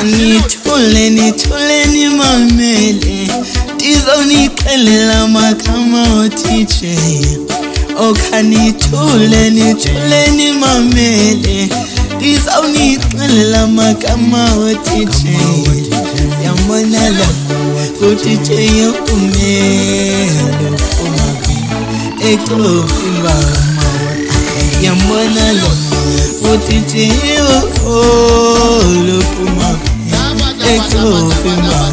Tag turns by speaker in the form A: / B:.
A: Nithule mamele Tizonixelela magama othiche Okhanithule mamele Tizonixelela magama othiche Yambona la othiche yopumelo Ekofimba Yambona la othiche yopumelo Ekofimba